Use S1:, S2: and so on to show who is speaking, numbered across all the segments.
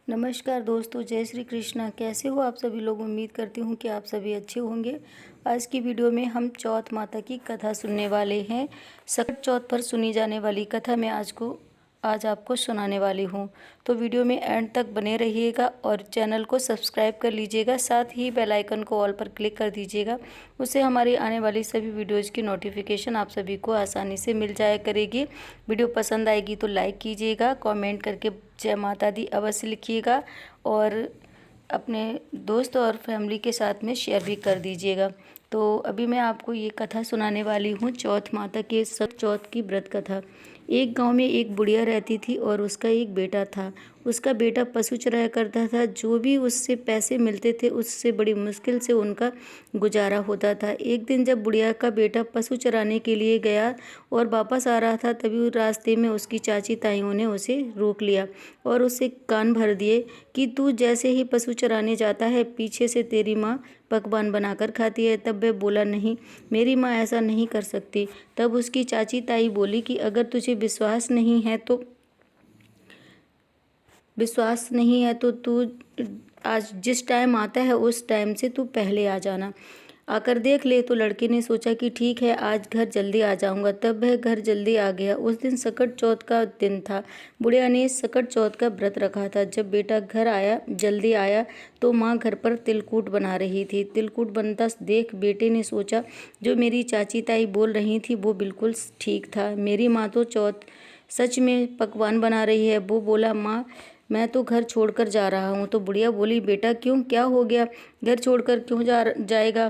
S1: नमस्कार दोस्तों, जय श्री कृष्णा। कैसे हो आप सभी लोग। उम्मीद करती हूँ कि आप सभी अच्छे होंगे। आज की वीडियो में हम चौथ माता की कथा सुनने वाले हैं। सकट चौथ पर सुनी जाने वाली कथा मैं आज आपको सुनाने वाली हूँ। तो वीडियो में एंड तक बने रहिएगा और चैनल को सब्सक्राइब कर लीजिएगा। साथ ही बेल आइकन को ऑल पर क्लिक कर दीजिएगा। उससे हमारी आने वाली सभी वीडियोज़ की नोटिफिकेशन आप सभी को आसानी से मिल जाया करेगी। वीडियो पसंद आएगी तो लाइक कीजिएगा, कमेंट करके जय माता दी अवश्य लिखिएगा और अपने दोस्त और फैमिली के साथ में शेयर भी कर दीजिएगा। तो अभी मैं आपको ये कथा सुनाने वाली हूँ, चौथ माता के सब चौथ की व्रत कथा। एक गांव में एक बुढ़िया रहती थी और उसका एक बेटा था। उसका बेटा पशु चराया करता था। जो भी उससे पैसे मिलते थे उससे बड़ी मुश्किल से उनका गुजारा होता था। एक दिन जब बुढ़िया का बेटा पशु चराने के लिए गया और वापस आ रहा था, तभी रास्ते में उसकी चाची ताइयों ने उसे रोक लिया और उससे कान भर दिए कि तू जैसे ही पशु चराने जाता है, पीछे से तेरी माँ पकवान बनाकर खाती है। तब वह बोला, नहीं, मेरी माँ ऐसा नहीं कर सकती। तब उसकी चाची ताई बोली कि अगर तुझे विश्वास नहीं है तो तू आज जिस टाइम आता है उस टाइम से तू पहले आ जाना, आकर देख ले। तो लड़के ने सोचा कि ठीक है, आज घर जल्दी आ जाऊंगा। तब वह घर जल्दी आ गया। उस दिन सकट चौथ का दिन था। बुढ़िया ने सकट चौथ का व्रत रखा था। जब बेटा जल्दी आया तो माँ घर पर तिलकूट बना रही थी। तिलकूट बनता देख बेटे ने सोचा, जो मेरी चाची ताई बोल रही थी वो बिल्कुल ठीक था। मेरी माँ तो चौथ सच में पकवान बना रही है। वो बोला, माँ मैं तो घर छोड़कर जा रहा हूँ। तो बुढ़िया बोली, बेटा क्यों, क्या हो गया, घर छोड़कर क्यों जाएगा।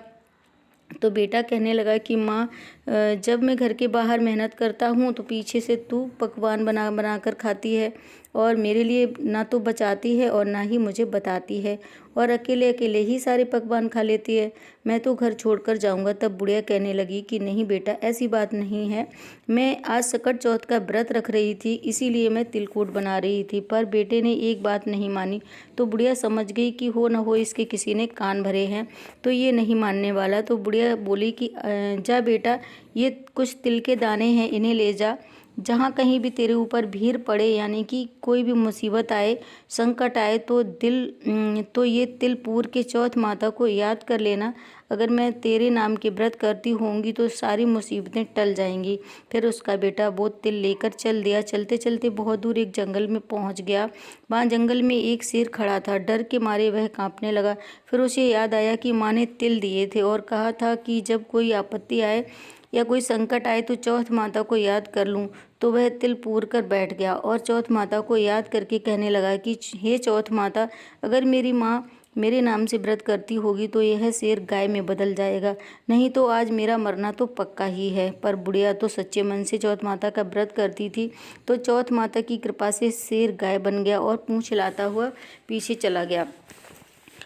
S1: तो बेटा कहने लगा कि माँ, जब मैं घर के बाहर मेहनत करता हूँ तो पीछे से तू पकवान बना कर खाती है और मेरे लिए ना तो बचाती है और ना ही मुझे बताती है और अकेले अकेले ही सारे पकवान खा लेती है। मैं तो घर छोड़कर जाऊँगा। तब बुढ़िया कहने लगी कि नहीं बेटा, ऐसी बात नहीं है। मैं आज सकट चौथ का व्रत रख रही थी, इसीलिए मैं तिलकूट बना रही थी। पर बेटे ने एक बात नहीं मानी। तो बुढ़िया समझ गई कि हो ना हो इसके किसी ने कान भरे हैं, तो ये नहीं मानने वाला। तो बुढ़िया बोली कि जा बेटा, ये कुछ तिल के दाने हैं, इन्हें ले जा। जहाँ कहीं भी तेरे ऊपर भीड़ पड़े, यानी कि कोई भी मुसीबत आए, संकट आए, तो ये तिल पूर के चौथ माता को याद कर लेना। अगर मैं तेरे नाम के व्रत करती होंगी तो सारी मुसीबतें टल जाएंगी। फिर उसका बेटा वो तिल लेकर चल दिया। चलते चलते बहुत दूर एक जंगल में पहुंच गया। वहाँ जंगल में एक शेर खड़ा था। डर के मारे वह कांपने लगा। फिर उसे याद आया कि माँ ने तिल दिए थे और कहा था कि जब कोई आपत्ति आए या कोई संकट आए तो चौथ माता को याद कर लूं। तो वह तिल पूर कर बैठ गया और चौथ माता को याद करके कहने लगा कि हे चौथ माता, अगर मेरी माँ मेरे नाम से व्रत करती होगी तो यह शेर गाय में बदल जाएगा, नहीं तो आज मेरा मरना तो पक्का ही है। पर बुढ़िया तो सच्चे मन से चौथ माता का व्रत करती थी। तो चौथ माता की कृपा से शेर गाय बन गया और पूंछ हिलाता हुआ पीछे चला गया।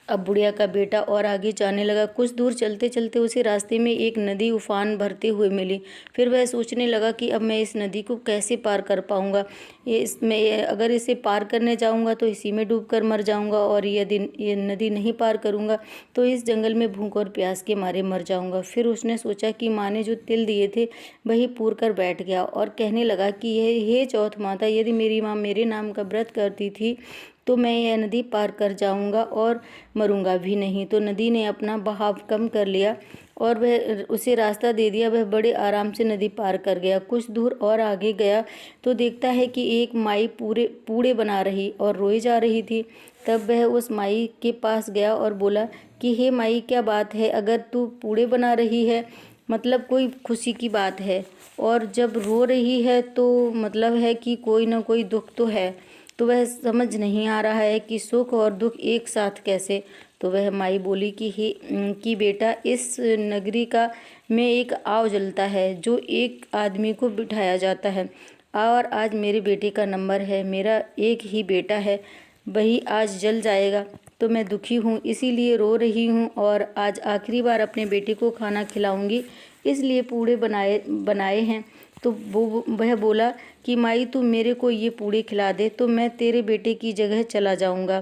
S1: अब बुढ़िया का बेटा और आगे जाने लगा। कुछ दूर चलते चलते उसे रास्ते में एक नदी उफान भरते हुए मिली। फिर वह सोचने लगा कि अब मैं इस नदी को कैसे पार कर पाऊंगा। अगर इसे पार करने जाऊंगा तो इसी में डूबकर मर जाऊंगा, और यदि ये नदी नहीं पार करूंगा तो इस जंगल में भूख और प्यास के मारे मर जाऊंगा। फिर उसने सोचा कि माँ ने जो तिल दिए थे वही पूर कर बैठ गया और कहने लगा कि हे चौथ माता, यदि मेरी माँ मेरे नाम का व्रत करती थी तो मैं यह नदी पार कर जाऊंगा और मरूंगा भी नहीं। तो नदी ने अपना बहाव कम कर लिया और वह उसे रास्ता दे दिया। वह बड़े आराम से नदी पार कर गया। कुछ दूर और आगे गया तो देखता है कि एक माई पूड़े बना रही और रोई जा रही थी। तब वह उस माई के पास गया और बोला कि हे माई, क्या बात है, अगर तू पूड़े बना रही है मतलब कोई खुशी की बात है, और जब रो रही है तो मतलब है कि कोई ना कोई दुख तो है। तो वह समझ नहीं आ रहा है कि सुख और दुख एक साथ कैसे। तो वह माई बोली कि बेटा, इस नगरी का में एक आव जलता है जो एक आदमी को बिठाया जाता है, और आज मेरे बेटे का नंबर है। मेरा एक ही बेटा है, वही आज जल जाएगा। तो मैं दुखी हूँ, इसीलिए रो रही हूँ और आज आखिरी बार अपने बेटे को खाना खिलाऊंगी, इसलिए पूड़े बनाए हैं। तो वह बोला कि माई, तू मेरे को ये पूड़े खिला दे तो मैं तेरे बेटे की जगह चला जाऊंगा।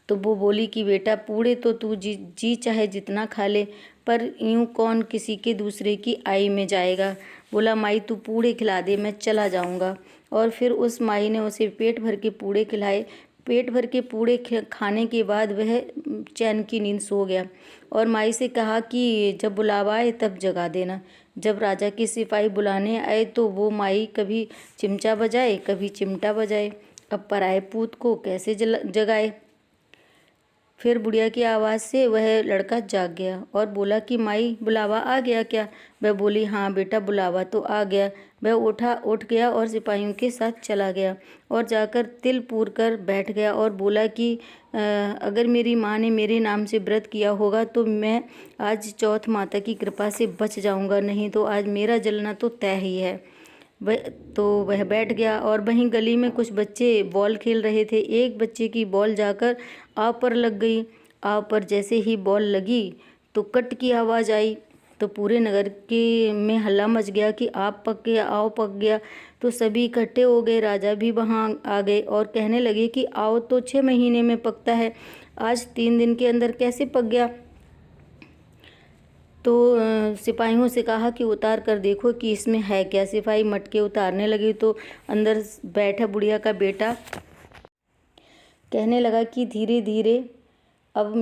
S1: तो वो बोली कि बेटा, पूड़े तो तू जी चाहे जितना खा ले, पर यूं कौन किसी के दूसरे की आई में जाएगा। बोला, माई तू पूड़े खिला दे, मैं चला जाऊंगा। और फिर उस माई ने उसे पेट भर के पूड़े खिलाए। पेट भर के पूड़े खाने के बाद वह चैन की नींद सो गया और माई से कहा कि जब बुलावा आए तब जगा देना। जब राजा के सिपाही बुलाने आए तो वो माई कभी चिमटा बजाए कभी चिमटा बजाए, अब पराए पूत को कैसे जगाए। फिर बुढ़िया की आवाज़ से वह लड़का जाग गया और बोला कि माई बुलावा आ गया क्या? वह बोली, हाँ बेटा बुलावा तो आ गया। वह उठ गया और सिपाहियों के साथ चला गया और जाकर तिल पूर कर बैठ गया और बोला कि अगर मेरी माँ ने मेरे नाम से व्रत किया होगा तो मैं आज चौथ माता की कृपा से बच जाऊंगा, नहीं तो आज मेरा जलना तो तय ही है। वह बैठ गया और वहीं गली में कुछ बच्चे बॉल खेल रहे थे। एक बच्चे की बॉल जाकर आव पर लग गई। आव पर जैसे ही बॉल लगी तो कट की आवाज़ आई, तो पूरे नगर के में हल्ला मच गया कि आव पक गया, आव पक गया। तो सभी इकट्ठे हो गए। राजा भी वहाँ आ गए और कहने लगे कि आव तो 6 महीने में पकता है, आज 3 दिन के अंदर कैसे पक गया। तो सिपाहियों से कहा कि उतार कर देखो कि इसमें है क्या। सिपाही मटके उतारने लगे तो अंदर बैठा बुढ़िया का बेटा कहने लगा कि धीरे धीरे। अब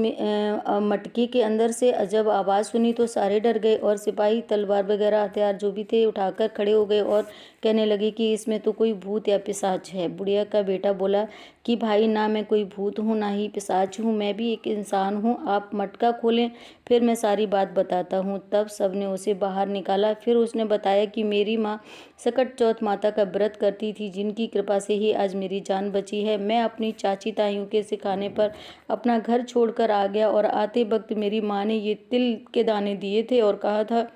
S1: मटके के अंदर से जब आवाज़ सुनी तो सारे डर गए और सिपाही तलवार वगैरह हथियार जो भी थे उठाकर खड़े हो गए और कहने लगे कि इसमें तो कोई भूत या पिशाच है। बुढ़िया का बेटा बोला कि भाई ना मैं कोई भूत हूँ ना ही पिशाच हूँ, मैं भी एक इंसान हूँ, आप मटका खोलें फिर मैं सारी बात बताता हूँ। तब सबने उसे बाहर निकाला। फिर उसने बताया कि मेरी माँ सकट चौथ माता का व्रत करती थी, जिनकी कृपा से ही आज मेरी जान बची है। मैं अपनी चाची ताइयों के सिखाने पर अपना घर छोड़कर आ गया और आते वक्त मेरी माँ ने ये तिल के दाने दिए थे और कहा था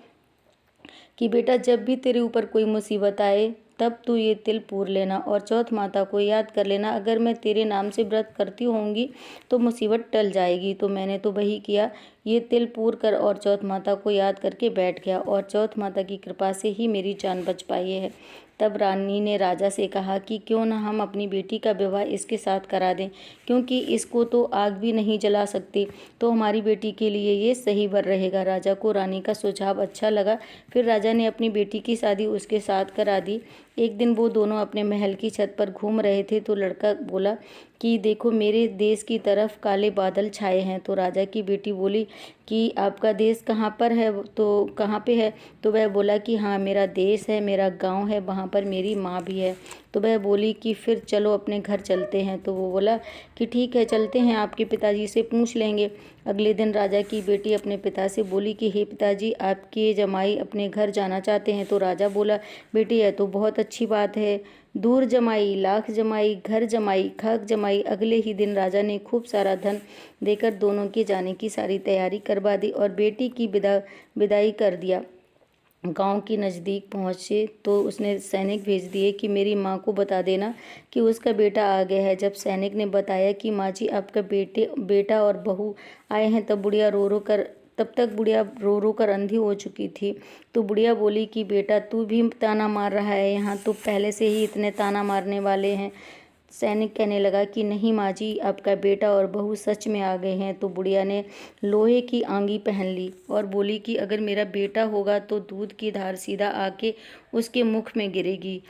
S1: कि बेटा जब भी तेरे ऊपर कोई मुसीबत आए तब तू ये तिल पूर लेना और चौथ माता को याद कर लेना। अगर मैं तेरे नाम से व्रत करती होंगी तो मुसीबत टल जाएगी। तो मैंने तो वही किया, ये तिल पूर कर और चौथ माता को याद करके बैठ गया और चौथ माता की कृपा से ही मेरी जान बच पाई है। तब रानी ने राजा से कहा कि क्यों ना हम अपनी बेटी का विवाह इसके साथ करा दें, क्योंकि इसको तो आग भी नहीं जला सकती, तो हमारी बेटी के लिए ये सही वर रहेगा। राजा को रानी का सुझाव अच्छा लगा। फिर राजा ने अपनी बेटी की शादी उसके साथ करा दी। एक दिन वो दोनों अपने महल की छत पर घूम रहे थे तो लड़का बोला कि देखो मेरे देश की तरफ काले बादल छाए हैं। तो राजा की बेटी बोली कि आपका देश कहाँ पर है, तो कहाँ पे है? तो वह बोला कि हाँ मेरा देश है, मेरा गांव है, वहाँ पर मेरी माँ भी है। तो वह बोली कि फिर चलो अपने घर चलते हैं। तो वो बोला कि ठीक है चलते हैं, आपके पिताजी से पूछ लेंगे। अगले दिन राजा की बेटी अपने पिता से बोली कि हे पिताजी आपके जमाई अपने घर जाना चाहते हैं। तो राजा बोला बेटी यह तो बहुत अच्छी बात है, दूर जमाई लाख जमाई घर जमाई खाक जमाई। अगले ही दिन राजा ने खूब सारा धन देकर दोनों के जाने की सारी तैयारी करवा दी और बेटी की विदाई कर दिया। गांव के नज़दीक पहुँचे तो उसने सैनिक भेज दिए कि मेरी माँ को बता देना कि उसका बेटा आ गया है। जब सैनिक ने बताया कि माँ जी आपका बेटा और बहू आए हैं तब तक बुढ़िया रो रो कर अंधी हो चुकी थी। तो बुढ़िया बोली कि बेटा तू भी ताना मार रहा है, यहाँ तो पहले से ही इतने ताना मारने वाले हैं। सैनिक कहने लगा कि नहीं माँ जी आपका बेटा और बहू सच में आ गए हैं। तो बुढ़िया ने लोहे की आंगी पहन ली और बोली कि अगर मेरा बेटा होगा तो दूध की धार सीधा आके उसके मुख में गिरेगी।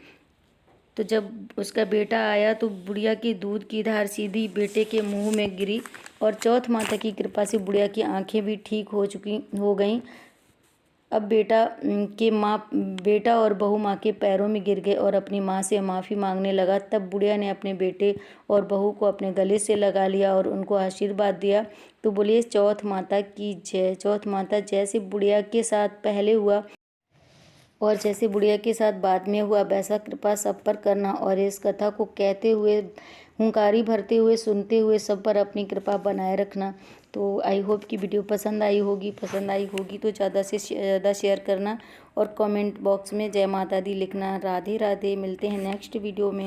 S1: तो जब उसका बेटा आया तो बुढ़िया की दूध की धार सीधी बेटे के मुंह में गिरी और चौथ माता की कृपा से बुढ़िया की आंखें भी ठीक हो गईं। अब बेटा और बहू माँ के पैरों में गिर गए और अपनी माँ से माफ़ी मांगने लगा। तब बुढ़िया ने अपने बेटे और बहू को अपने गले से लगा लिया और उनको आशीर्वाद दिया। तो बोलिए चौथ माता की जय। चौथ माता जैसे बुढ़िया के साथ पहले हुआ और जैसे बुढ़िया के साथ बाद में हुआ वैसा कृपा सब पर करना और इस कथा को कहते हुए हुंकारी भरते हुए सुनते हुए सब पर अपनी कृपा बनाए रखना। तो आई होप कि वीडियो पसंद आई होगी तो ज़्यादा से ज़्यादा शेयर करना और कमेंट बॉक्स में जय माता दी लिखना। राधे राधे। मिलते हैं नेक्स्ट वीडियो में।